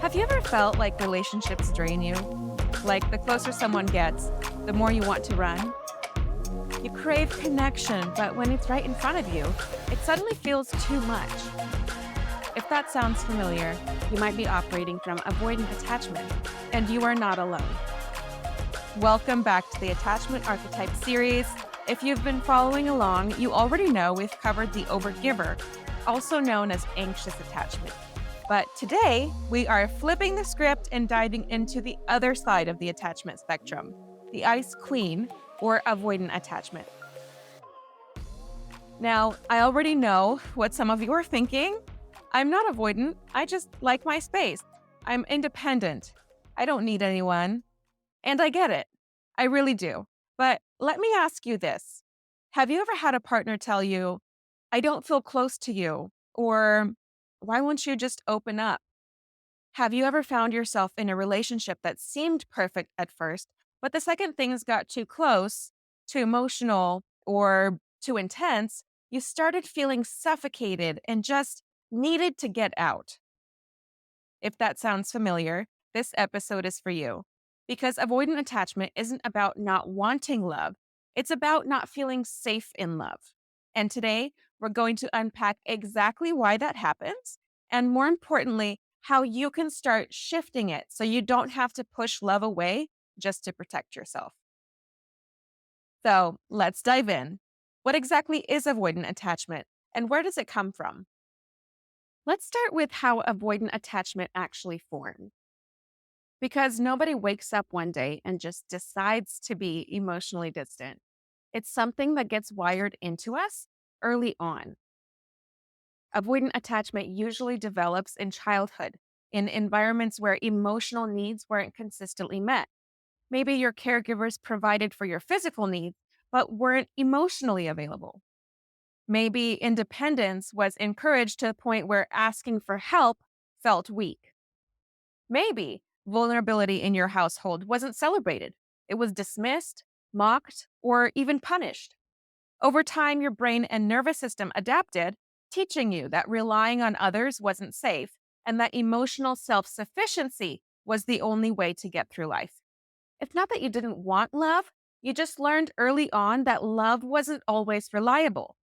Have you ever felt like relationships drain you? Like the closer someone gets, the more you want to run? You crave connection, but when it's right in front of you, it suddenly feels too much. If that sounds familiar, you might be operating from avoidant attachment, and you are not alone. Welcome back to the Attachment Archetype series. If you've been following along, you already know we've covered the overgiver, also known as anxious attachment. But today, we are flipping the script and diving into the other side of the attachment spectrum, the ice queen, or avoidant attachment. Now, I already know what some of you are thinking. I'm not avoidant, I just like my space. I'm independent. I don't need anyone. And I get it. I really do. But let me ask you this. Have you ever had a partner tell you, I don't feel close to you? Or why won't you just open up? Have you ever found yourself in a relationship that seemed perfect at first, but the second things got too close, too emotional, or too intense, you started feeling suffocated and just needed to get out? If that sounds familiar, this episode is for you. Because avoidant attachment isn't about not wanting love, it's about not feeling safe in love. And today, we're going to unpack exactly why that happens, and more importantly, how you can start shifting it so you don't have to push love away just to protect yourself. So let's dive in. What exactly is avoidant attachment, and where does it come from? Let's start with how avoidant attachment actually formed. Because nobody wakes up one day and just decides to be emotionally distant. It's something that gets wired into us early on. Avoidant attachment usually develops in childhood, in environments where emotional needs weren't consistently met. Maybe your caregivers provided for your physical needs, but weren't emotionally available. Maybe independence was encouraged to the point where asking for help felt weak. Maybe vulnerability in your household wasn't celebrated. It was dismissed, mocked, or even punished. Over time, your brain and nervous system adapted, teaching you that relying on others wasn't safe and that emotional self sufficiency was the only way to get through life. It's not that you didn't want love, you just learned early on that love wasn't always reliable.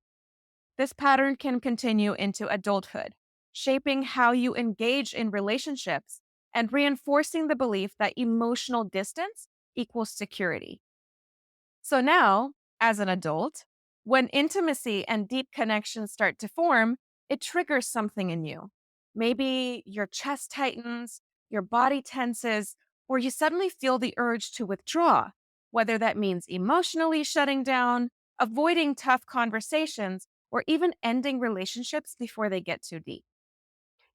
This pattern can continue into adulthood, shaping how you engage in relationships and reinforcing the belief that emotional distance equals security. So now, as an adult, when intimacy and deep connections start to form, it triggers something in you. Maybe your chest tightens, your body tenses, or you suddenly feel the urge to withdraw, whether that means emotionally shutting down, avoiding tough conversations, or even ending relationships before they get too deep.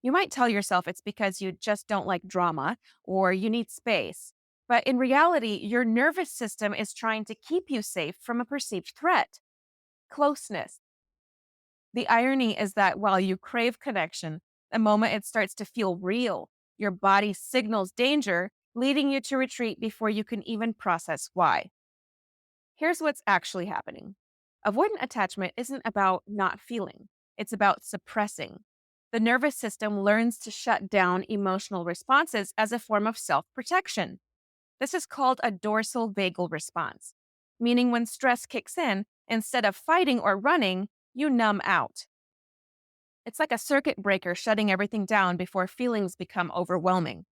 You might tell yourself it's because you just don't like drama or you need space. But in reality, your nervous system is trying to keep you safe from a perceived threat, closeness. The irony is that while you crave connection, the moment it starts to feel real, your body signals danger, leading you to retreat before you can even process why. Here's what's actually happening. Avoidant attachment isn't about not feeling, it's about suppressing. The nervous system learns to shut down emotional responses as a form of self protection. This is called a dorsal vagal response, meaning when stress kicks in, instead of fighting or running, you numb out. It's like a circuit breaker shutting everything down before feelings become overwhelming.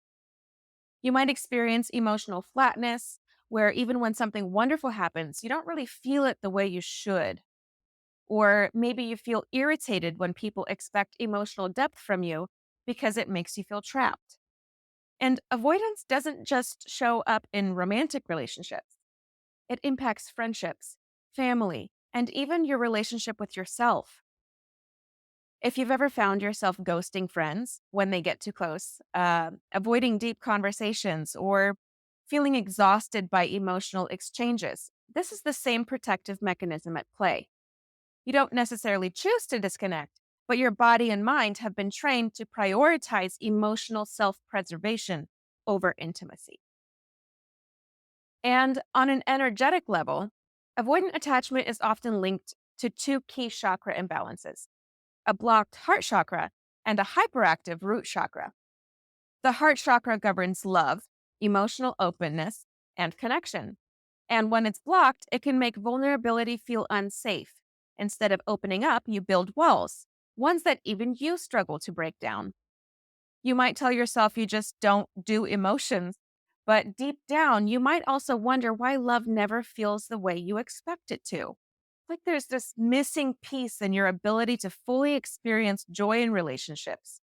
You might experience emotional flatness, where even when something wonderful happens, you don't really feel it the way you should. Or maybe you feel irritated when people expect emotional depth from you because it makes you feel trapped. And avoidance doesn't just show up in romantic relationships, it impacts friendships, family, and even your relationship with yourself. If you've ever found yourself ghosting friends when they get too close, avoiding deep conversations, or feeling exhausted by emotional exchanges, this is the same protective mechanism at play. You don't necessarily choose to disconnect, but your body and mind have been trained to prioritize emotional self preservation over intimacy. And on an energetic level, avoidant attachment is often linked to two key chakra imbalances: a blocked heart chakra and a hyperactive root chakra. The heart chakra governs love, emotional openness, and connection. And when it's blocked, it can make vulnerability feel unsafe. Instead of opening up, you build walls, ones that even you struggle to break down. You might tell yourself you just don't do emotions, but deep down, you might also wonder why love never feels the way you expect it to. Like there's this missing piece in your ability to fully experience joy in relationships.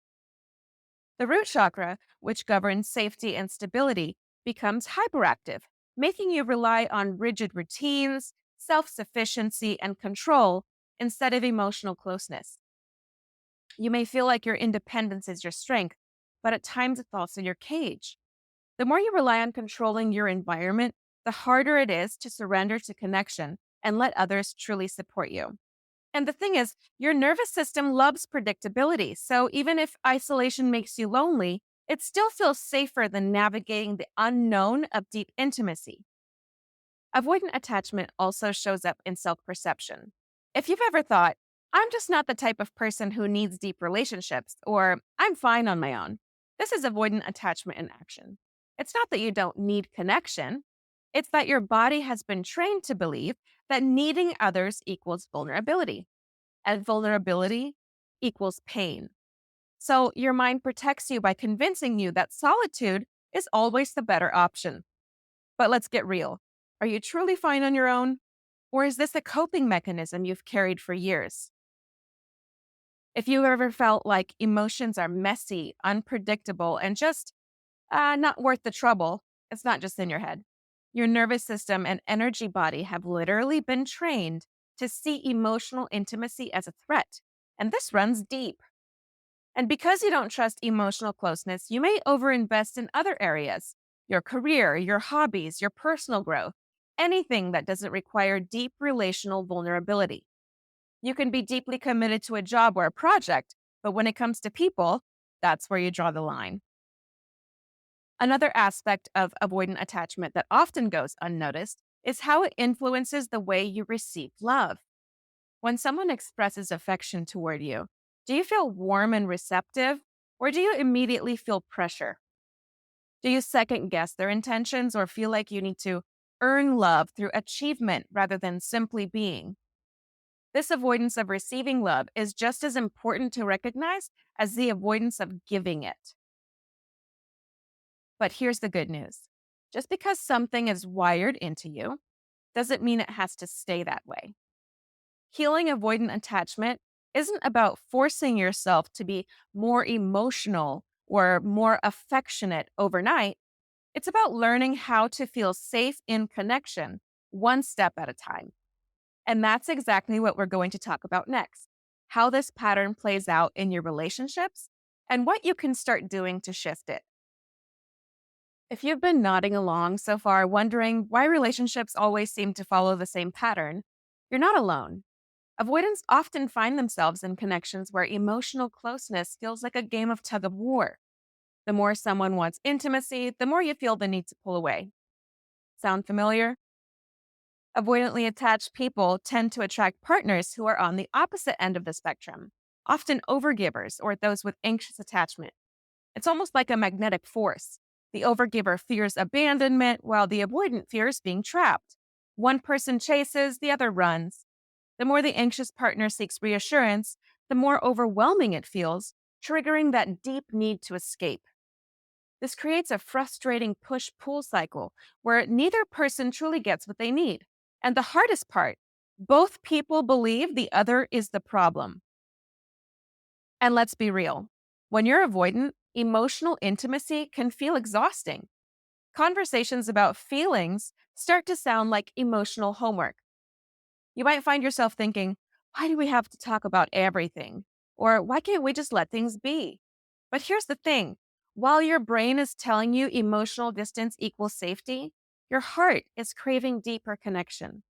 The root chakra, which governs safety and stability, becomes hyperactive, making you rely on rigid routines, self sufficiency, and control instead of emotional closeness. You may feel like your independence is your strength, but at times it's also your cage. The more you rely on controlling your environment, the harder it is to surrender to connection and let others truly support you. And the thing is, your nervous system loves predictability. So even if isolation makes you lonely, it still feels safer than navigating the unknown of deep intimacy. Avoidant attachment also shows up in self perception. If you've ever thought, I'm just not the type of person who needs deep relationships, or I'm fine on my own, this is avoidant attachment in action. It's not that you don't need connection, it's that your body has been trained to believe that needing others equals vulnerability, and vulnerability equals pain. So your mind protects you by convincing you that solitude is always the better option. But let's get real. Are you truly fine on your own? Or is this a coping mechanism you've carried for years? If you've ever felt like emotions are messy, unpredictable, and just not worth the trouble, it's not just in your head. Your nervous system and energy body have literally been trained to see emotional intimacy as a threat. And this runs deep. And because you don't trust emotional closeness, you may overinvest in other areas: your career, your hobbies, your personal growth, anything that doesn't require deep relational vulnerability. You can be deeply committed to a job or a project, but when it comes to people, that's where you draw the line. Another aspect of avoidant attachment that often goes unnoticed is how it influences the way you receive love. When someone expresses affection toward you, do you feel warm and receptive, or do you immediately feel pressure? Do you second guess their intentions or feel like you need to earn love through achievement rather than simply being? This avoidance of receiving love is just as important to recognize as the avoidance of giving it. But here's the good news: just because something is wired into you doesn't mean it has to stay that way. Healing avoidant attachment isn't about forcing yourself to be more emotional or more affectionate overnight. It's about learning how to feel safe in connection, one step at a time. And that's exactly what we're going to talk about next: how this pattern plays out in your relationships and what you can start doing to shift it. If you've been nodding along so far, wondering why relationships always seem to follow the same pattern, you're not alone. Avoidants often find themselves in connections where emotional closeness feels like a game of tug of war. The more someone wants intimacy, the more you feel the need to pull away. Sound familiar? Avoidantly attached people tend to attract partners who are on the opposite end of the spectrum, often overgivers or those with anxious attachment. It's almost like a magnetic force. The overgiver fears abandonment, while the avoidant fears being trapped. One person chases, the other runs. The more the anxious partner seeks reassurance, the more overwhelming it feels, triggering that deep need to escape. This creates a frustrating push pull cycle where neither person truly gets what they need. And the hardest part, both people believe the other is the problem. And let's be real: when you're avoidant, emotional intimacy can feel exhausting. Conversations about feelings start to sound like emotional homework. You might find yourself thinking, why do we have to talk about everything? Or why can't we just let things be? But here's the thing: while your brain is telling you emotional distance equals safety, your heart is craving deeper connection.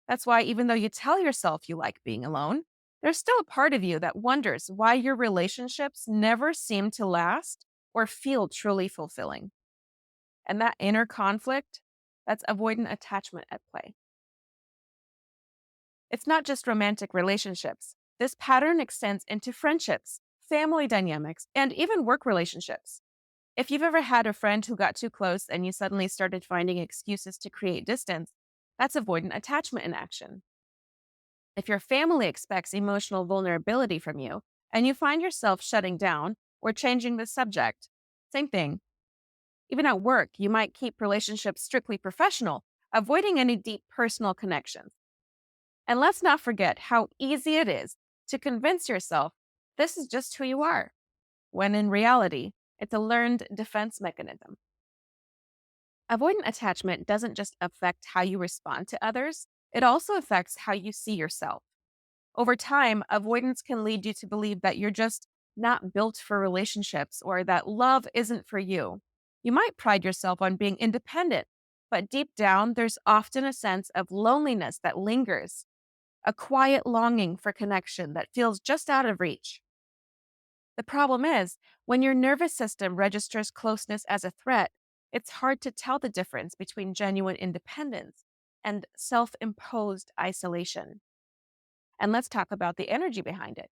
That's why, even though you tell yourself you like being alone, there's still a part of you that wonders why your relationships never seem to last or feel truly fulfilling. And that inner conflict, that's avoidant attachment at play. It's not just romantic relationships. This pattern extends into friendships, family dynamics, and even work relationships. If you've ever had a friend who got too close and you suddenly started finding excuses to create distance, that's avoidant attachment in action. If your family expects emotional vulnerability from you and you find yourself shutting down or changing the subject, same thing. Even at work, you might keep relationships strictly professional, avoiding any deep personal connections. And let's not forget how easy it is to convince yourself this is just who you are, when in reality, it's a learned defense mechanism. Avoidant attachment doesn't just affect how you respond to others, it also affects how you see yourself. Over time, avoidance can lead you to believe that you're just not built for relationships or that love isn't for you. You might pride yourself on being independent, but deep down, there's often a sense of loneliness that lingers, a quiet longing for connection that feels just out of reach. The problem is, when your nervous system registers closeness as a threat, it's hard to tell the difference between genuine independence and self imposed isolation. And let's talk about the energy behind it.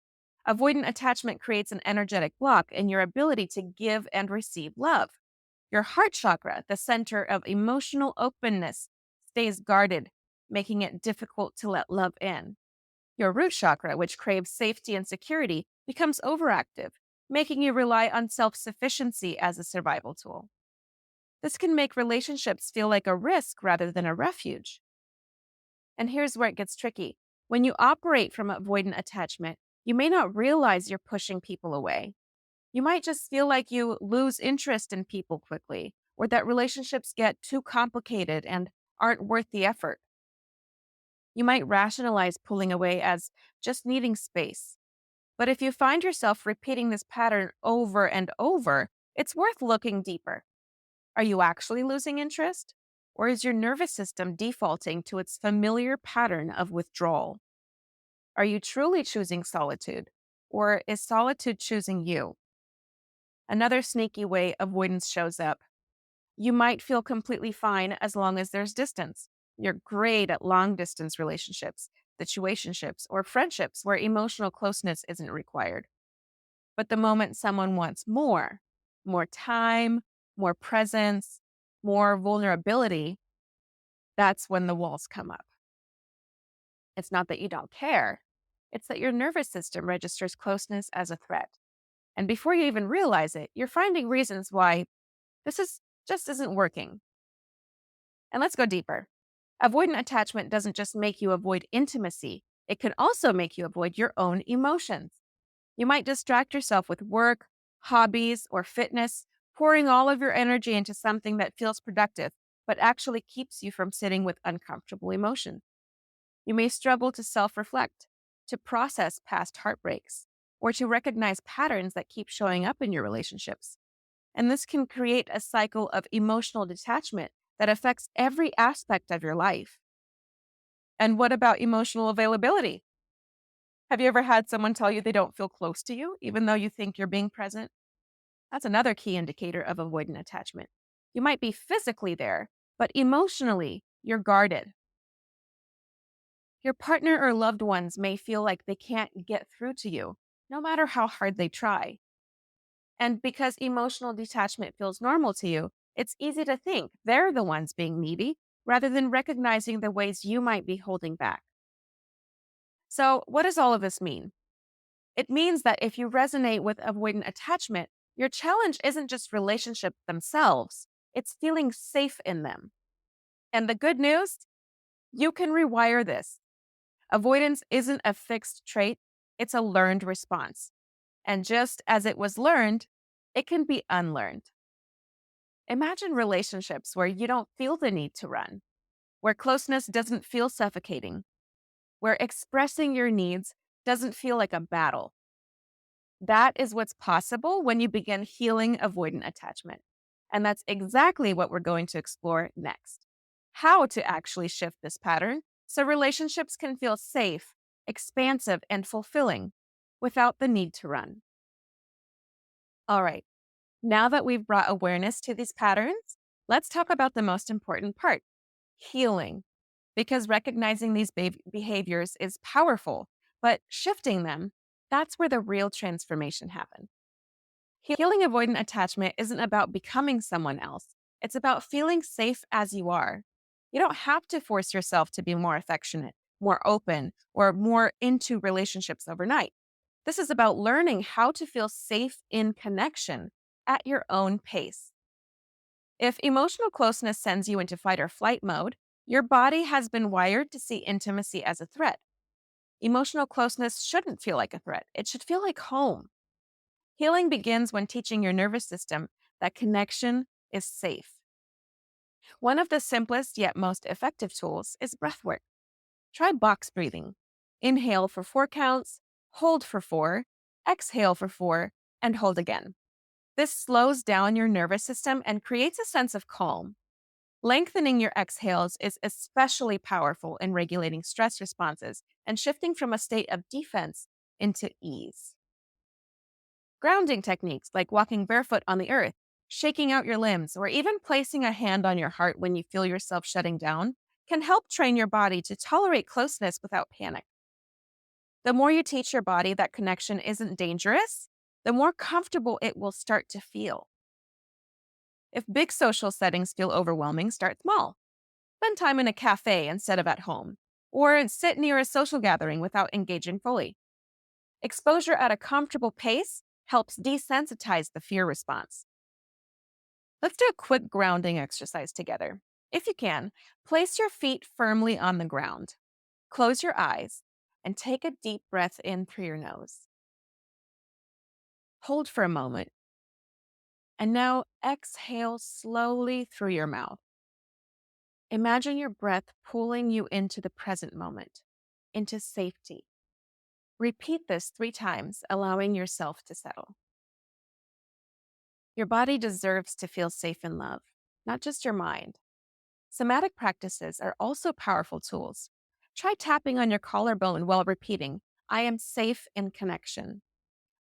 Avoidant attachment creates an energetic block in your ability to give and receive love. Your heart chakra, the center of emotional openness, stays guarded, making it difficult to let love in. Your root chakra, which craves safety and security, becomes overactive, making you rely on self sufficiency as a survival tool. This can make relationships feel like a risk rather than a refuge. And here's where it gets tricky. When you operate from avoidant attachment, you may not realize you're pushing people away. You might just feel like you lose interest in people quickly, or that relationships get too complicated and aren't worth the effort. You might rationalize pulling away as just needing space. But if you find yourself repeating this pattern over and over, it's worth looking deeper. Are you actually losing interest? Or is your nervous system defaulting to its familiar pattern of withdrawal? Are you truly choosing solitude? Or is solitude choosing you? Another sneaky way avoidance shows up. You might feel completely fine as long as there's distance. You're great at long distance relationships, situationships, or friendships where emotional closeness isn't required. But the moment someone wants more time, more presence, more vulnerability, that's when the walls come up. It's not that you don't care, it's that your nervous system registers closeness as a threat. And before you even realize it, you're finding reasons why this is just isn't working. And let's go deeper. Avoidant attachment doesn't just make you avoid intimacy, it can also make you avoid your own emotions. You might distract yourself with work, hobbies, or fitness, pouring all of your energy into something that feels productive, but actually keeps you from sitting with uncomfortable emotions. You may struggle to self reflect, to process past heartbreaks, or to recognize patterns that keep showing up in your relationships. And this can create a cycle of emotional detachment that affects every aspect of your life. And what about emotional availability? Have you ever had someone tell you they don't feel close to you, even though you think you're being present? That's another key indicator of avoidant attachment. You might be physically there, but emotionally, you're guarded. Your partner or loved ones may feel like they can't get through to you, no matter how hard they try. And because emotional detachment feels normal to you, it's easy to think they're the ones being needy rather than recognizing the ways you might be holding back. So, what does all of this mean? It means that if you resonate with avoidant attachment, your challenge isn't just relationships themselves, it's feeling safe in them. And the good news, you can rewire this. Avoidance isn't a fixed trait, it's a learned response. And just as it was learned, it can be unlearned. Imagine relationships where you don't feel the need to run, where closeness doesn't feel suffocating, where expressing your needs doesn't feel like a battle. That is what's possible when you begin healing avoidant attachment. And that's exactly what we're going to explore next. How to actually shift this pattern so relationships can feel safe, expansive, and fulfilling without the need to run. All right, now that we've brought awareness to these patterns, let's talk about the most important part, healing. Because recognizing these behaviors is powerful, but shifting them, that's where the real transformation happens. Healing avoidant attachment isn't about becoming someone else, it's about feeling safe as you are. You don't have to force yourself to be more affectionate, more open, or more into relationships overnight. This is about learning how to feel safe in connection at your own pace. If emotional closeness sends you into fight or flight mode, your body has been wired to see intimacy as a threat. Emotional closeness shouldn't feel like a threat, it should feel like home. Healing begins when teaching your nervous system that connection is safe. One of the simplest yet most effective tools is breath work. Try box breathing. Inhale for 4 counts, hold for 4, exhale for 4, and hold again. This slows down your nervous system and creates a sense of calm. Lengthening your exhales is especially powerful in regulating stress responses and shifting from a state of defense into ease. Grounding techniques like walking barefoot on the earth, shaking out your limbs, or even placing a hand on your heart when you feel yourself shutting down can help train your body to tolerate closeness without panic. The more you teach your body that connection isn't dangerous, the more comfortable it will start to feel. If big social settings feel overwhelming, start small. Spend time in a cafe instead of at home, or sit near a social gathering without engaging fully. Exposure at a comfortable pace helps desensitize the fear response. Let's do a quick grounding exercise together. If you can, place your feet firmly on the ground. Close your eyes and take a deep breath in through your nose. Hold for a moment. And now exhale slowly through your mouth. Imagine your breath pulling you into the present moment, into safety. Repeat this 3 times, allowing yourself to settle. Your body deserves to feel safe in love, not just your mind. Somatic practices are also powerful tools. Try tapping on your collarbone while repeating, I am safe in connection.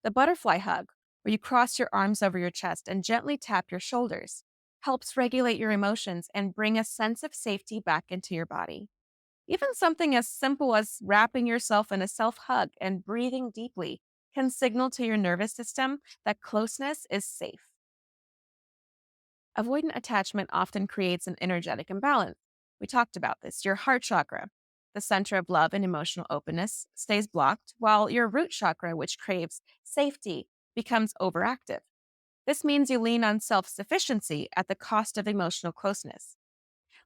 The butterfly hug, where you cross your arms over your chest and gently tap your shoulders, helps regulate your emotions and bring a sense of safety back into your body. Even something as simple as wrapping yourself in a self hug and breathing deeply can signal to your nervous system that closeness is safe. Avoidant attachment often creates an energetic imbalance. We talked about this. Your heart chakra, the center of love and emotional openness, stays blocked, while your root chakra, which craves safety, becomes overactive. This means you lean on self sufficiency at the cost of emotional closeness.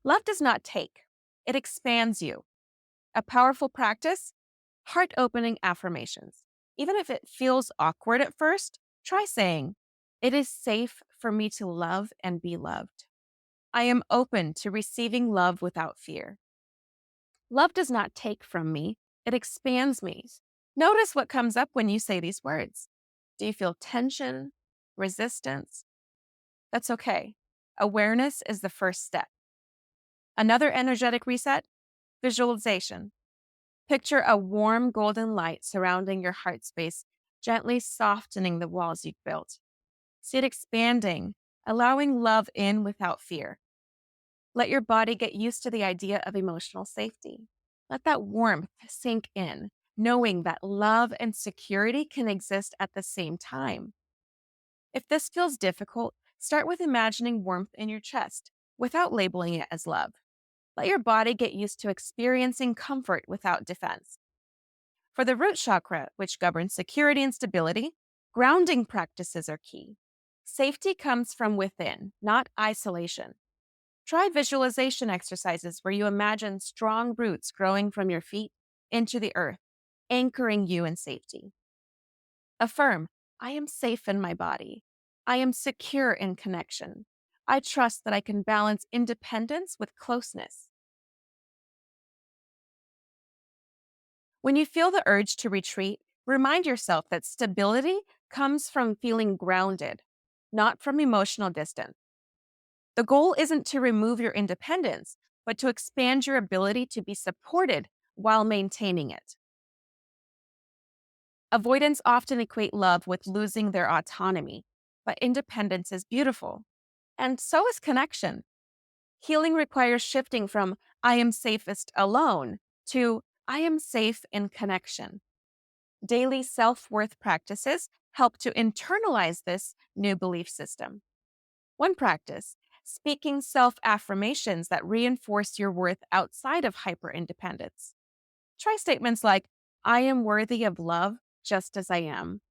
Love does not take, it expands you. A powerful practice: heart opening affirmations. Even if it feels awkward at first, try saying, it is safe for me to love and be loved. I am open to receiving love without fear. Love does not take from me, it expands me. Notice what comes up when you say these words. Do you feel tension, resistance? That's okay. Awareness is the first step. Another energetic reset: visualization. Picture a warm golden light surrounding your heart space, gently softening the walls you've built. See it expanding, allowing love in without fear. Let your body get used to the idea of emotional safety. Let that warmth sink in, knowing that love and security can exist at the same time. If this feels difficult, start with imagining warmth in your chest without labeling it as love. Let your body get used to experiencing comfort without defense. For the root chakra, which governs security and stability, grounding practices are key. Safety comes from within, not isolation. Try visualization exercises where you imagine strong roots growing from your feet into the earth, anchoring you in safety. Affirm, I am safe in my body. I am secure in connection. I trust that I can balance independence with closeness. When you feel the urge to retreat, remind yourself that stability comes from feeling grounded, not from emotional distance. The goal isn't to remove your independence, but to expand your ability to be supported while maintaining it. Avoidants often equate love with losing their autonomy, but independence is beautiful. And so is connection. Healing requires shifting from I am safest alone to I am safe in connection. Daily self worth practices help to internalize this new belief system. One practice, speaking self affirmations that reinforce your worth outside of hyper independence. Try statements like, I am worthy of love just as I am,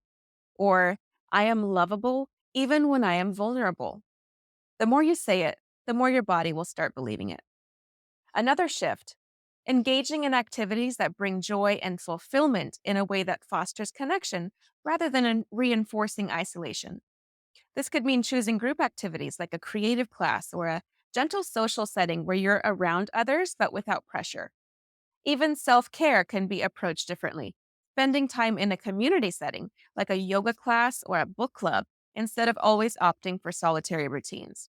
or I am lovable even when I am vulnerable. The more you say it, the more your body will start believing it. Another shift, engaging in activities that bring joy and fulfillment in a way that fosters connection rather than reinforcing isolation. This could mean choosing group activities like a creative class or a gentle social setting where you're around others but without pressure. Even self care can be approached differently, spending time in a community setting like a yoga class or a book club instead of always opting for solitary routines.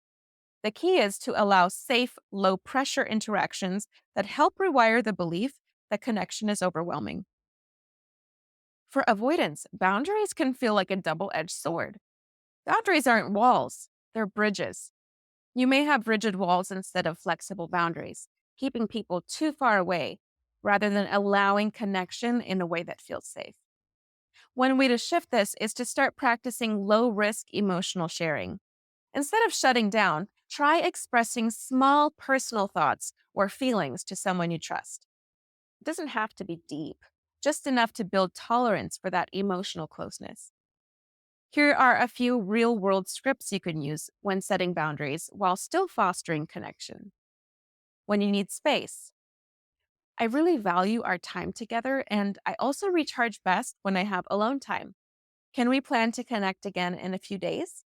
The key is to allow safe, low pressure interactions that help rewire the belief that connection is overwhelming. For avoidance, boundaries can feel like a double edged sword. Boundaries aren't walls, they're bridges. You may have rigid walls instead of flexible boundaries, keeping people too far away rather than allowing connection in a way that feels safe. One way to shift this is to start practicing low risk emotional sharing. Instead of shutting down, try expressing small personal thoughts or feelings to someone you trust. It doesn't have to be deep, just enough to build tolerance for that emotional closeness. Here are a few real world scripts you can use when setting boundaries while still fostering connection. When you need space, I really value our time together, and I also recharge best when I have alone time. Can we plan to connect again in a few days?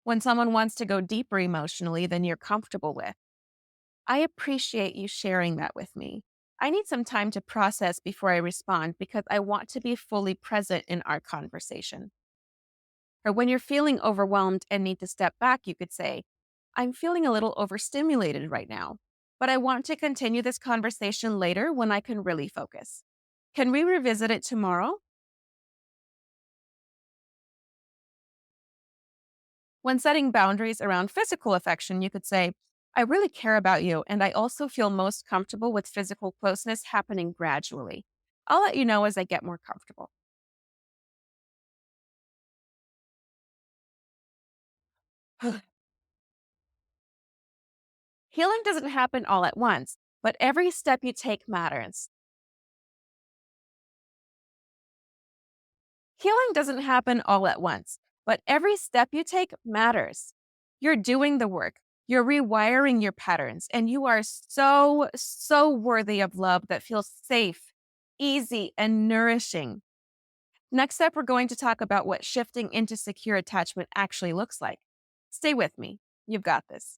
When someone wants to go deeper emotionally than you're comfortable with, I appreciate you sharing that with me. I need some time to process before I respond because I want to be fully present in our conversation. Or when you're feeling overwhelmed and need to step back, you could say, I'm feeling a little overstimulated right now, but I want to continue this conversation later when I can really focus. Can we revisit it tomorrow? When setting boundaries around physical affection, you could say, I really care about you, and I also feel most comfortable with physical closeness happening gradually. I'll let you know as I get more comfortable. Healing doesn't happen all at once, but every step you take matters. Healing doesn't happen all at once, but every step you take matters. You're doing the work, you're rewiring your patterns, and you are so worthy of love that feels safe, easy, and nourishing. Next up, we're going to talk about what shifting into secure attachment actually looks like. Stay with me. You've got this.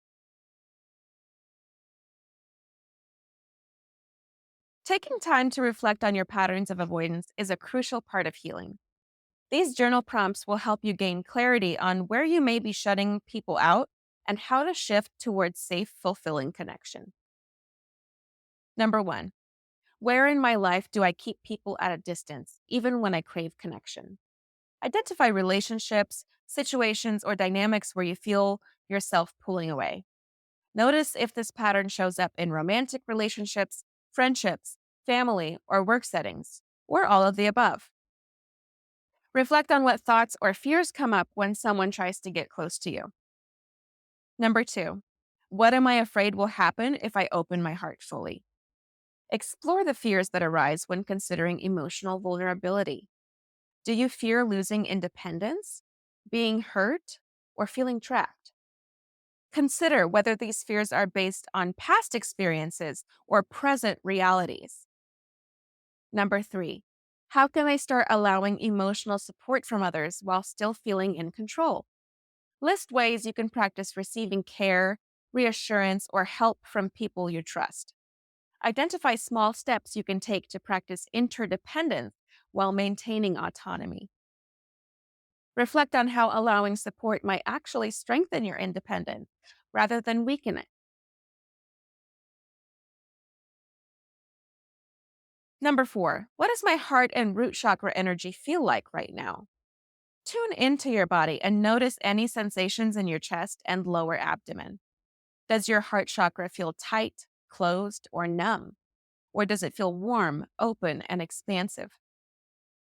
Taking time to reflect on your patterns of avoidance is a crucial part of healing. These journal prompts will help you gain clarity on where you may be shutting people out and how to shift towards safe, fulfilling connection. Number one, where in my life do I keep people at a distance, even when I crave connection? Identify relationships, situations, or dynamics where you feel yourself pulling away. Notice if this pattern shows up in romantic relationships, friendships, family, or work settings, or all of the above. Reflect on what thoughts or fears come up when someone tries to get close to you. Number two, what am I afraid will happen if I open my heart fully? Explore the fears that arise when considering emotional vulnerability. Do you fear losing independence, being hurt, or feeling trapped? Consider whether these fears are based on past experiences or present realities. Number three, how can I start allowing emotional support from others while still feeling in control? List ways you can practice receiving care, reassurance, or help from people you trust. Identify small steps you can take to practice interdependence while maintaining autonomy. Reflect on how allowing support might actually strengthen your independence rather than weaken it. Number four, what does my heart and root chakra energy feel like right now? Tune into your body and notice any sensations in your chest and lower abdomen. Does your heart chakra feel tight, closed, or numb? Or does it feel warm, open, and expansive?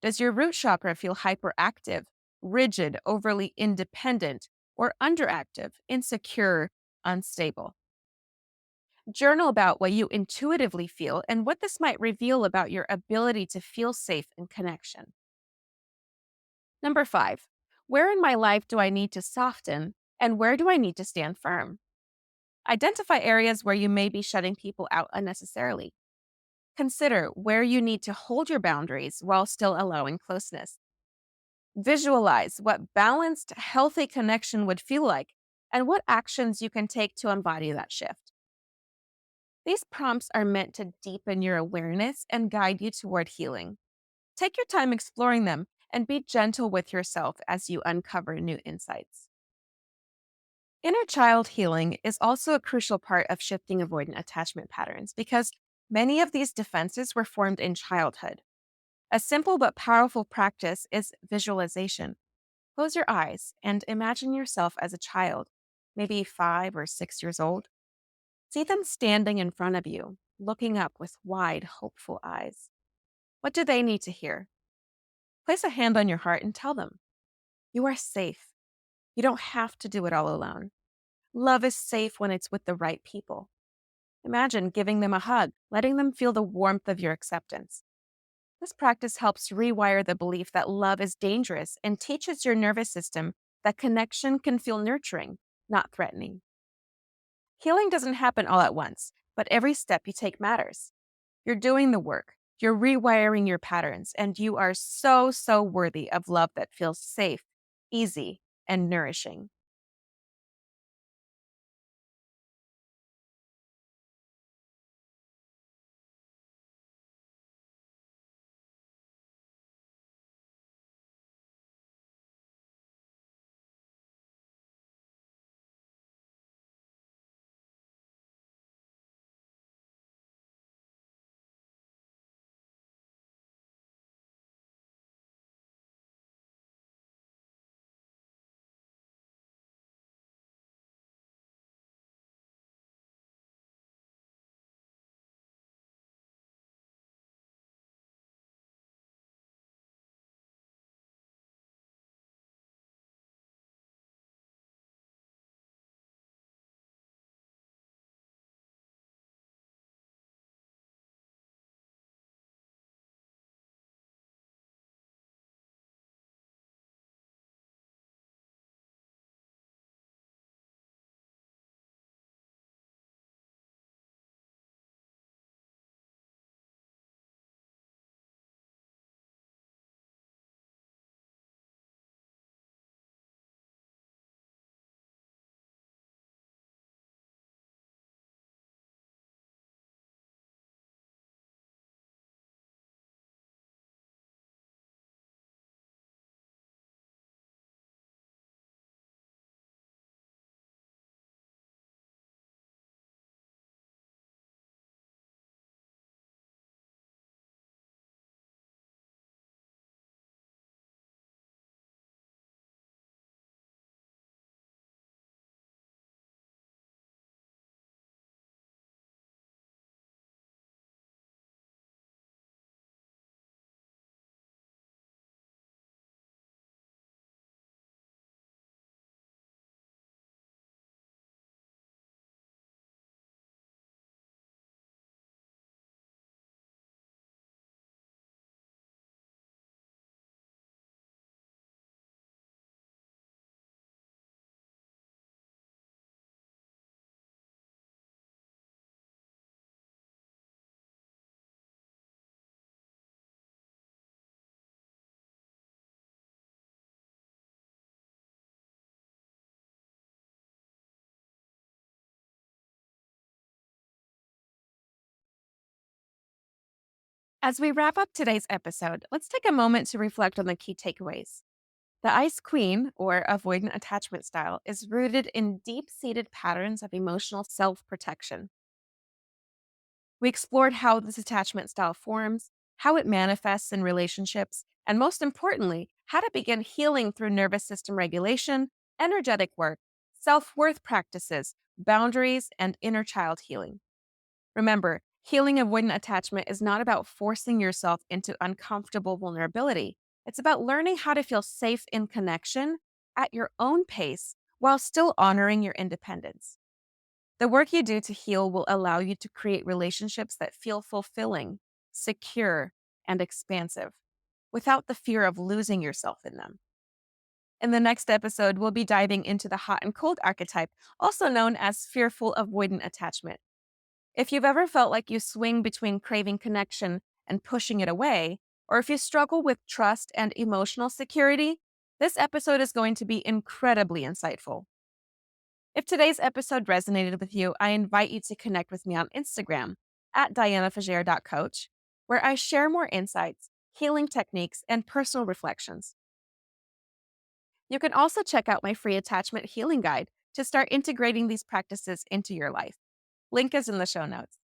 Does your root chakra feel hyperactive, rigid, overly independent, or underactive, insecure, unstable? Journal about what you intuitively feel and what this might reveal about your ability to feel safe in connection. Number 5, where in my life do I need to soften and where do I need to stand firm? Identify areas where you may be shutting people out unnecessarily. Consider where you need to hold your boundaries while still allowing closeness. Visualize what balanced, healthy connection would feel like and what actions you can take to embody that shift. These prompts are meant to deepen your awareness and guide you toward healing. Take your time exploring them and be gentle with yourself as you uncover new insights. Inner child healing is also a crucial part of shifting avoidant attachment patterns because many of these defenses were formed in childhood. A simple but powerful practice is visualization. Close your eyes and imagine yourself as a child, maybe 5 or 6 years old. See them standing in front of you, looking up with wide, hopeful eyes. What do they need to hear? Place a hand on your heart and tell them, you are safe. You don't have to do it all alone. Love is safe when it's with the right people. Imagine giving them a hug, letting them feel the warmth of your acceptance. This practice helps rewire the belief that love is dangerous and teaches your nervous system that connection can feel nurturing, not threatening. Healing doesn't happen all at once, but every step you take matters. You're doing the work, you're rewiring your patterns, and you are so, so worthy of love that feels safe, easy, and nourishing. As we wrap up today's episode, let's take a moment to reflect on the key takeaways. The Ice Queen, or avoidant attachment style, is rooted in deep seated patterns of emotional self protection. We explored how this attachment style forms, how it manifests in relationships, and most importantly, how to begin healing through nervous system regulation, energetic work, self worth practices, boundaries, and inner child healing. Remember, Healing avoidant attachment is not about forcing yourself into uncomfortable vulnerability. It's about learning how to feel safe in connection at your own pace while still honoring your independence. The work you do to heal will allow you to create relationships that feel fulfilling, secure, and expansive without the fear of losing yourself in them. In the next episode, we'll be diving into the hot and cold archetype, also known as fearful avoidant attachment. If you've ever felt like you swing between craving connection and pushing it away, or if you struggle with trust and emotional security, this episode is going to be incredibly insightful. If today's episode resonated with you, I invite you to connect with me on Instagram at dianafager.coach, where I share more insights, healing techniques, and personal reflections. You can also check out my free attachment healing guide to start integrating these practices into your life. Link is in the show notes.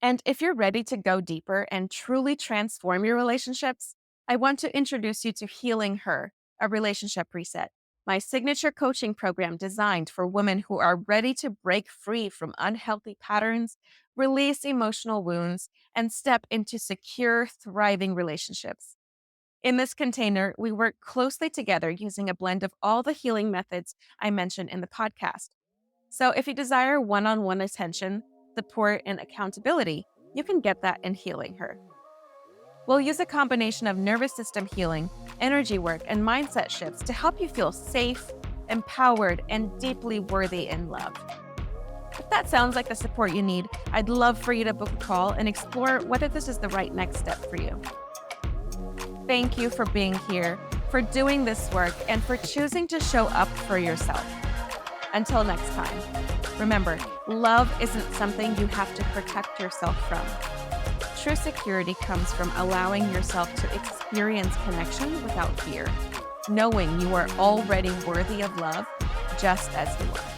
And if you're ready to go deeper and truly transform your relationships, I want to introduce you to Healing Her, a relationship reset, my signature coaching program designed for women who are ready to break free from unhealthy patterns, release emotional wounds, and step into secure, thriving relationships. In this container, we work closely together using a blend of all the healing methods I mentioned in the podcast. So if you desire one-on-one attention, support, and accountability, you can get that in Healing Her. We'll use a combination of nervous system healing, energy work, and mindset shifts to help you feel safe, empowered, and deeply worthy in love. If that sounds like the support you need, I'd love for you to book a call and explore whether this is the right next step for you. Thank you for being here, for doing this work, and for choosing to show up for yourself. Until next time, remember, love isn't something you have to protect yourself from. True security comes from allowing yourself to experience connection without fear, knowing you are already worthy of love just as you are.